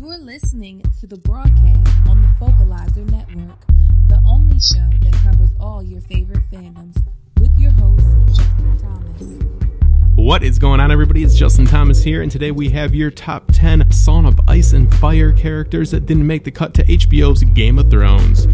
You're listening to the broadcast on the Focalizer Network, the only show that covers all your favorite fandoms, with your host, Justin Thomas. What is going on, everybody? It's Justin Thomas here, and today we have your top 10 Song of Ice and Fire characters that didn't make the cut to HBO's Game of Thrones.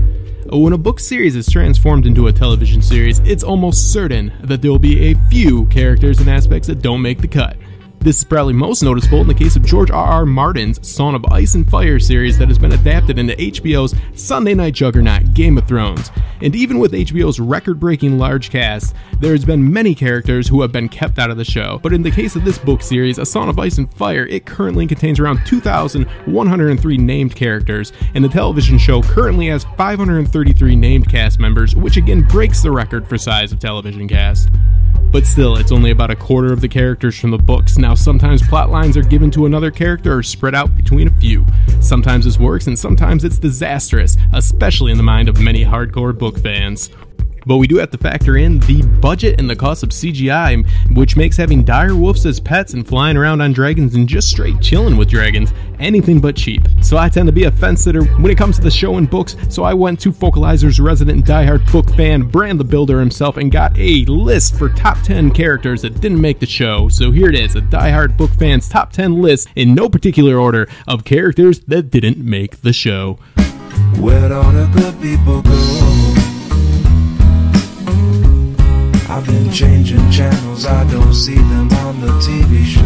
When a book series is transformed into a television series, it's almost certain that there will be a few characters and aspects that don't make the cut. This is probably most noticeable in the case of George R.R. Martin's Song of Ice and Fire series that has been adapted into HBO's Sunday night juggernaut, Game of Thrones. And even with HBO's record-breaking large cast, there has been many characters who have been kept out of the show. But in the case of this book series, A Song of Ice and Fire, it currently contains around 2,103 named characters, and the television show currently has 533 named cast members, which again breaks the record for size of television cast. But still, it's only about a quarter of the characters from the books. Now, sometimes plot lines are given to another character or spread out between a few. Sometimes this works, and sometimes it's disastrous, especially in the mind of many hardcore book fans. But we do have to factor in the budget and the cost of CGI, which makes having dire wolves as pets and flying around on dragons and just straight chilling with dragons anything but cheap. So I tend to be a fence sitter when it comes to the show and books, so I went to Focalizer's resident diehard book fan, Brand the Builder himself, and got a list for top 10 characters that didn't make the show. So here it is, a diehard book fan's top 10 list in no particular order of characters that didn't make the show. Where'd all the good people go? I've been changing channels, I don't see them on the TV show.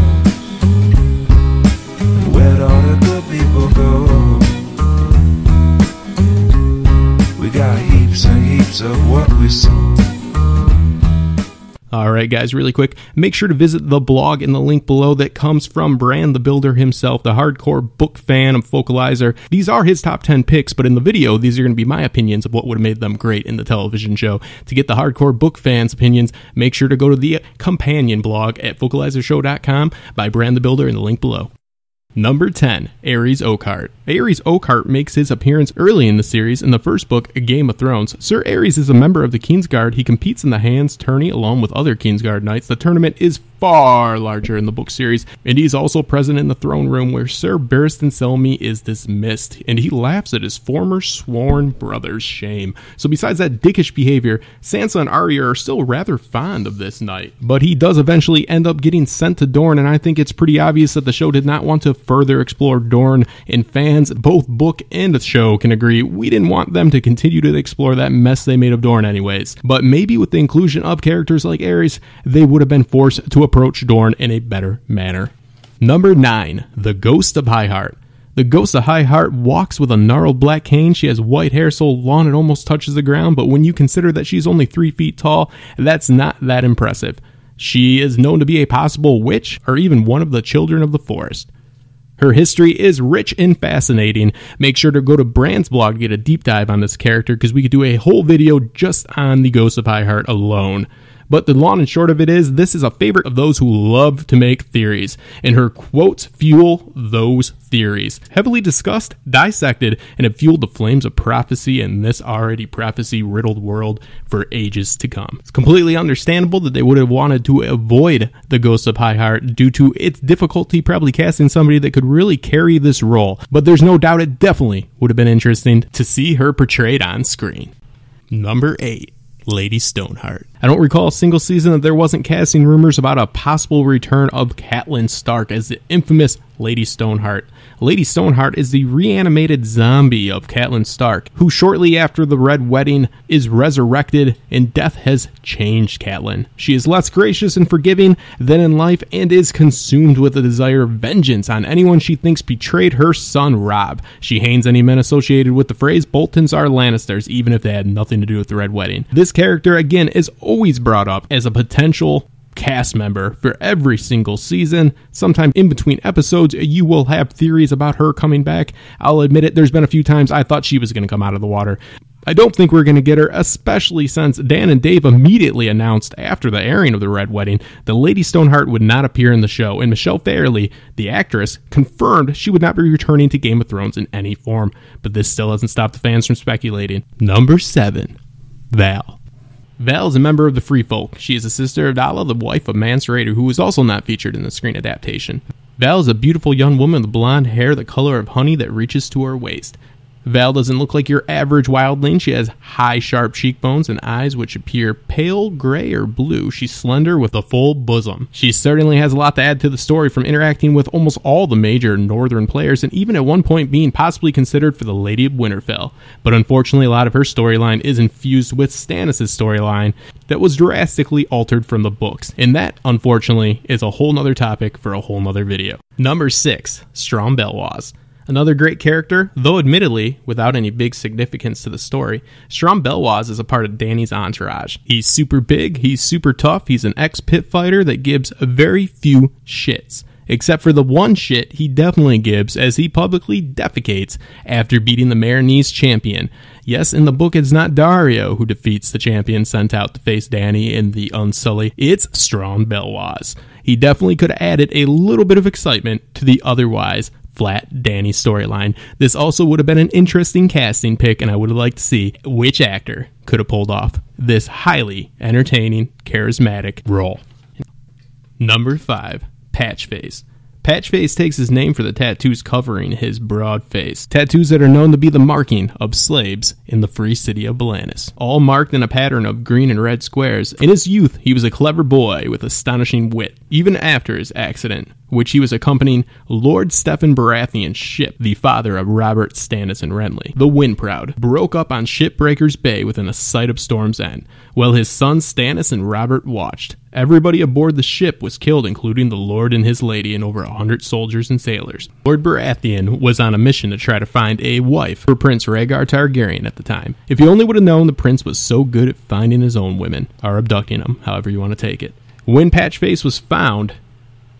Where'd all the good people go? We got heaps and heaps of what we saw. Alright guys, really quick, make sure to visit the blog in the link below that comes from Brand the Builder himself, the hardcore book fan of Focalizer. These are his top 10 picks, but in the video, these are going to be my opinions of what would have made them great in the television show. To get the hardcore book fans' opinions, make sure to go to the companion blog at focalizershow.com by Brand the Builder in the link below. Number 10, Aerys Oakheart. Aerys Oakheart makes his appearance early in the series in the first book, A Game of Thrones. Sir Aerys is a member of the Kingsguard. He competes in the Hands tourney along with other Kingsguard knights. The tournament is far larger in the book series, and he's also present in the throne room where Sir Barristan Selmy is dismissed, and he laughs at his former sworn brother's shame. So besides that dickish behavior, Sansa and Arya are still rather fond of this knight. But he does eventually end up getting sent to Dorne, and I think it's pretty obvious that the show did not want to further explore Dorne, and fans, both book and the show, can agree we didn't want them to continue to explore that mess they made of Dorne anyways. But maybe with the inclusion of characters like Aerys, they would have been forced to approach Dorne in a better manner. Number 9, the Ghost of Highheart. The Ghost of Highheart walks with a gnarled black cane. She has white hair so long it almost touches the ground, but when you consider that she's only 3 feet tall, that's not that impressive. She is known to be a possible witch or even one of the children of the forest. Her history is rich and fascinating. Make sure to go to Brand's blog to get a deep dive on this character, because we could do a whole video just on the Ghost of Highheart alone. But the long and short of it is, this is a favorite of those who love to make theories, and her quotes fuel those theories. Heavily discussed, dissected, and have fueled the flames of prophecy in this already prophecy-riddled world for ages to come. It's completely understandable that they would have wanted to avoid the Ghost of Highheart due to its difficulty probably casting somebody that could really carry this role, but there's no doubt it definitely would have been interesting to see her portrayed on screen. Number 8. Lady Stoneheart. I don't recall a single season that there wasn't casting rumors about a possible return of Catelyn Stark as the infamous Lady Stoneheart. Lady Stoneheart is the reanimated zombie of Catelyn Stark, who shortly after the Red Wedding is resurrected, and death has changed Catelyn. She is less gracious and forgiving than in life and is consumed with a desire of vengeance on anyone she thinks betrayed her son Robb. She hates any men associated with the phrase Boltons are Lannisters, even if they had nothing to do with the Red Wedding. This character, again, is always brought up as a potential cast member for every single season. Sometime in between episodes, you will have theories about her coming back. I'll admit it, there's been a few times I thought she was going to come out of the water. I don't think we're going to get her, especially since Dan and Dave immediately announced after the airing of the Red Wedding that Lady Stoneheart would not appear in the show, and Michelle Fairley, the actress, confirmed she would not be returning to Game of Thrones in any form. But this still hasn't stopped the fans from speculating. Number 7, Val. Val is a member of the Free Folk. She is a sister of Dalla, the wife of Mance Rayder, who was also not featured in the screen adaptation. Val is a beautiful young woman with blonde hair the color of honey that reaches to her waist. Val doesn't look like your average wildling. She has high, sharp cheekbones and eyes which appear pale gray or blue. She's slender with a full bosom. She certainly has a lot to add to the story, from interacting with almost all the major northern players and even at one point being possibly considered for the Lady of Winterfell. But unfortunately, a lot of her storyline is infused with Stannis' storyline that was drastically altered from the books. And that, unfortunately, is a whole nother topic for a whole nother video. Number 6, Strombel Waz. Another great character, though admittedly without any big significance to the story. Strombel Waz is a part of Dany's entourage. He's super big, he's super tough, he's an ex-pit fighter that gives very few shits. Except for the one shit he definitely gives as he publicly defecates after beating the Marinese champion. Yes, in the book it's not Daario who defeats the champion sent out to face Dany in the Unsullied. It's Strombel Waz. He definitely could have added a little bit of excitement to the otherwise flat Dany storyline. This also would have been an interesting casting pick, and I would have liked to see which actor could have pulled off this highly entertaining, charismatic role. Number 5, Patchface. Patchface takes his name for the tattoos covering his broad face. Tattoos that are known to be the marking of slaves in the free city of Belanus. All marked in a pattern of green and red squares. In his youth, he was a clever boy with astonishing wit. Even after his accident, which he was accompanying Lord Stephen Baratheon's ship, the father of Robert, Stannis, and Renly, the Windproud, broke up on Shipbreaker's Bay within a sight of Storm's End, while his sons Stannis and Robert watched. Everybody aboard the ship was killed, including the Lord and his lady and over 100 soldiers and sailors. Lord Baratheon was on a mission to try to find a wife for Prince Rhaegar Targaryen at the time. If you only would have known the prince was so good at finding his own women, or abducting them, however you want to take it. When Patchface was found,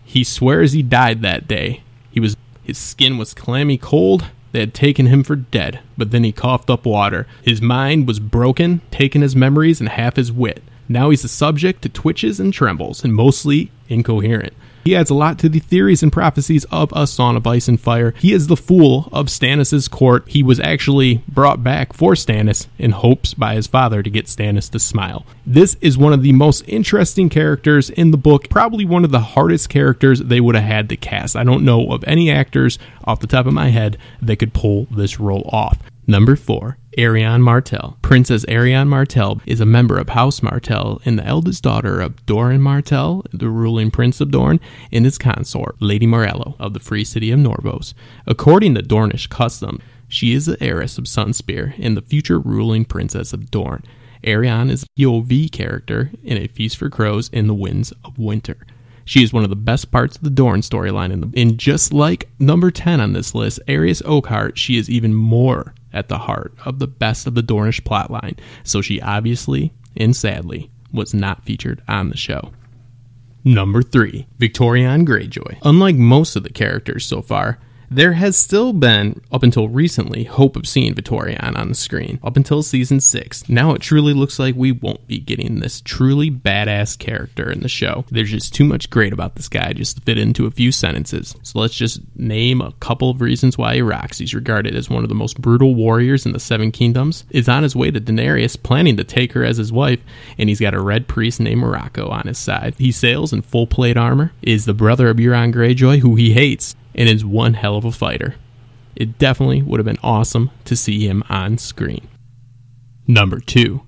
he swears he died that day. His skin was clammy cold. They had taken him for dead, but then he coughed up water. His mind was broken, taken his memories and half his wit. Now he's a subject to twitches and trembles, and mostly incoherent. He adds a lot to the theories and prophecies of A Song of Ice and Fire. He is the fool of Stannis' court. He was actually brought back for Stannis in hopes by his father to get Stannis to smile. This is one of the most interesting characters in the book, probably one of the hardest characters they would have had to cast. I don't know of any actors off the top of my head that could pull this role off. Number 4, Ariane Martell. Princess Ariane Martell is a member of House Martell and the eldest daughter of Doran Martell, the ruling prince of Dorne, and his consort, Lady Morello of the free city of Norvos. According to Dornish custom, she is the heiress of Sunspear and the future ruling princess of Dorne. Ariane is a POV character in A Feast for Crows in the Winds of Winter. She is one of the best parts of the Dorne storyline, and just like number 10 on this list, Aerys Oakheart, she is even more at the heart of the best of the Dornish plotline, so she obviously, and sadly, was not featured on the show. Number 3, Victoriane Greyjoy. Unlike most of the characters so far, there has still been, up until recently, hope of seeing Victoriane on the screen, up until season 6. Now it truly looks like we won't be getting this truly badass character in the show. There's just too much great about this guy just to fit into a few sentences. So let's just name a couple of reasons why he rocks. He's regarded as one of the most brutal warriors in the Seven Kingdoms, is on his way to Daenerys, planning to take her as his wife, and he's got a red priest named Morocco on his side. He sails in full plate armor, is the brother of Euron Greyjoy, who he hates, and is one hell of a fighter. It definitely would have been awesome to see him on screen. Number 2,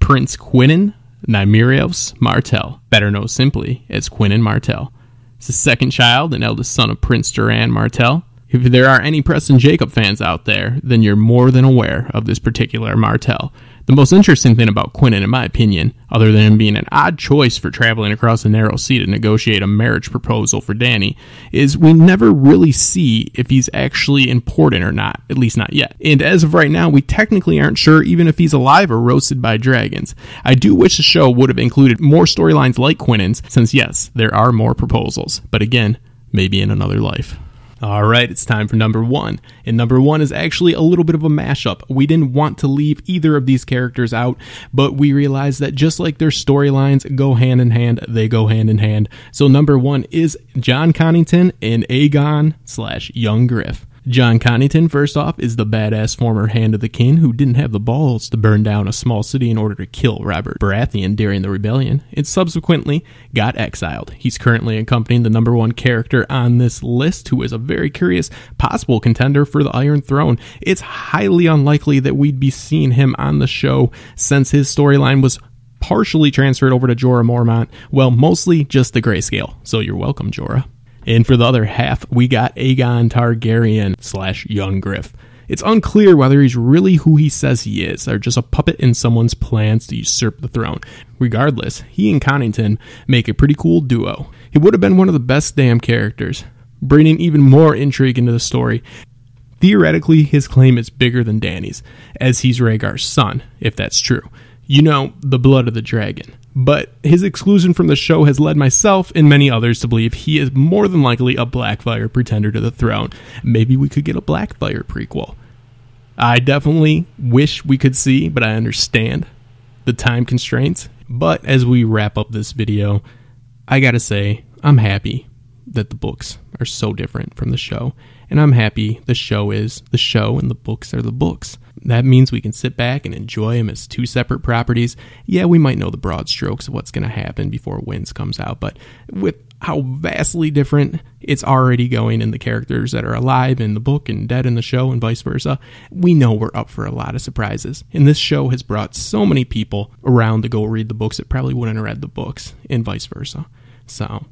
Prince Quinton Nymeria Martell, better known simply as Quinton Martell. He's the second child and eldest son of Prince Doran Martell. If there are any Preston Jacob fans out there, then you're more than aware of this particular Martell. The most interesting thing about Quinton, in my opinion, other than him being an odd choice for traveling across the narrow sea to negotiate a marriage proposal for Dany, is we never really see if he's actually important or not, at least not yet. And as of right now, we technically aren't sure even if he's alive or roasted by dragons. I do wish the show would have included more storylines like Quinton's, since yes, there are more proposals. But again, maybe in another life. Alright, it's time for number 1. And number 1 is actually a little bit of a mashup. We didn't want to leave either of these characters out, but we realized that just like their storylines go hand in hand, they go hand in hand. So number 1 is Jon Connington and Aegon / Young Griff. John Connington, first off, is the badass former Hand of the King who didn't have the balls to burn down a small city in order to kill Robert Baratheon during the rebellion, and subsequently got exiled. He's currently accompanying the number one character on this list, who is a very curious possible contender for the Iron Throne. It's highly unlikely that we'd be seeing him on the show since his storyline was partially transferred over to Jorah Mormont, well, mostly just the grayscale. So you're welcome, Jorah. And for the other half, we got Aegon Targaryen / Young Griff. It's unclear whether he's really who he says he is, or just a puppet in someone's plans to usurp the throne. Regardless, he and Connington make a pretty cool duo. He would have been one of the best damn characters, bringing even more intrigue into the story. Theoretically, his claim is bigger than Dany's, as he's Rhaegar's son, if that's true. You know, the blood of the dragon. But his exclusion from the show has led myself and many others to believe he is more than likely a Blackfyre pretender to the throne. Maybe we could get a Blackfyre prequel. I definitely wish we could see, but I understand the time constraints. But as we wrap up this video, I gotta say, I'm happy that the books are so different from the show. And I'm happy the show is the show and the books are the books. That means we can sit back and enjoy them as two separate properties. Yeah, we might know the broad strokes of what's going to happen before Winds comes out, but with how vastly different it's already going in the characters that are alive in the book and dead in the show and vice versa, we know we're up for a lot of surprises. And this show has brought so many people around to go read the books that probably wouldn't have read the books and vice versa. So,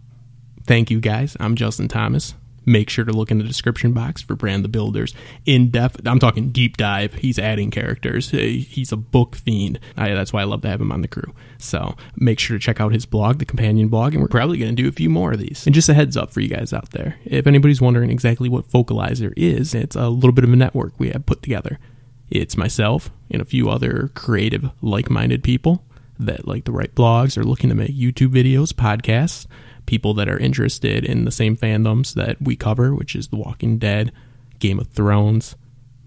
thank you guys. I'm Justin Thomas. Make sure to look in the description box for Brand the Builder's in-depth, I'm talking deep dive. He's adding characters. He's a book fiend. That's why I love to have him on the crew. So make sure to check out his blog, the companion blog, and we're probably going to do a few more of these. And just a heads up for you guys out there, if anybody's wondering exactly what Focalizer is, it's a little bit of a network we have put together. It's myself and a few other creative, like-minded people that like to write blogs or looking to make YouTube videos, podcasts, people that are interested in the same fandoms that we cover, which is The Walking Dead, Game of Thrones,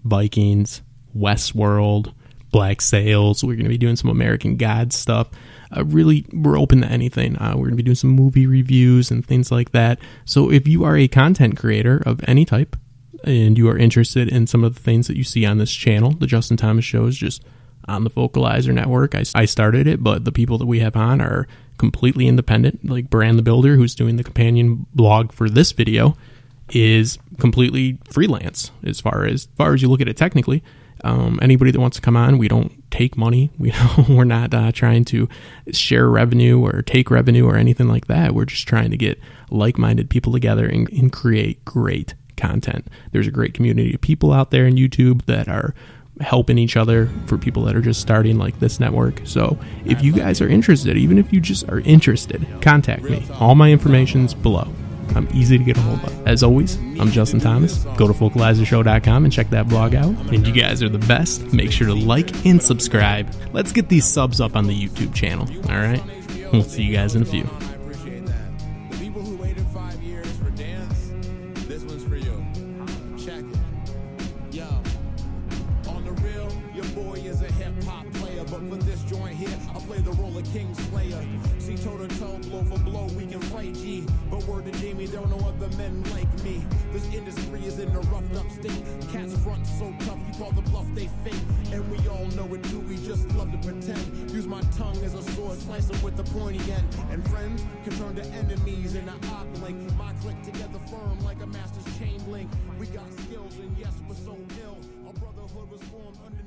Vikings, Westworld, Black Sails. We're going to be doing some American Gods stuff. Really, we're open to anything. We're going to be doing some movie reviews and things like that. So if you are a content creator of any type and you are interested in some of the things that you see on this channel, the Justin Thomas Show is just on the Focalizer Network. I started it, but the people that we have on are completely independent. Like Brand the Builder, who's doing the companion blog for this video, is completely freelance as far as you look at it technically. Anybody that wants to come on, we don't take money. We're not trying to share revenue or take revenue or anything like that. We're just trying to get like-minded people together and create great content. There's a great community of people out there in YouTube that are helping each other for people that are just starting like this network. So if you guys are interested, even if you just are interested, contact me. All my information's below. I'm easy to get a hold of. As always, I'm Justin Thomas. Go to focalizershow.com and check that blog out. And you guys are the best. Make sure to like and subscribe. Let's get these subs up on the YouTube channel. All right? We'll see you guys in a few. Slice them with the pointy end, and friends can turn to enemies in an odd blink. My click together firm like a master's chain link. We got skills, and yes, we're so ill. Our brotherhood was formed underneath.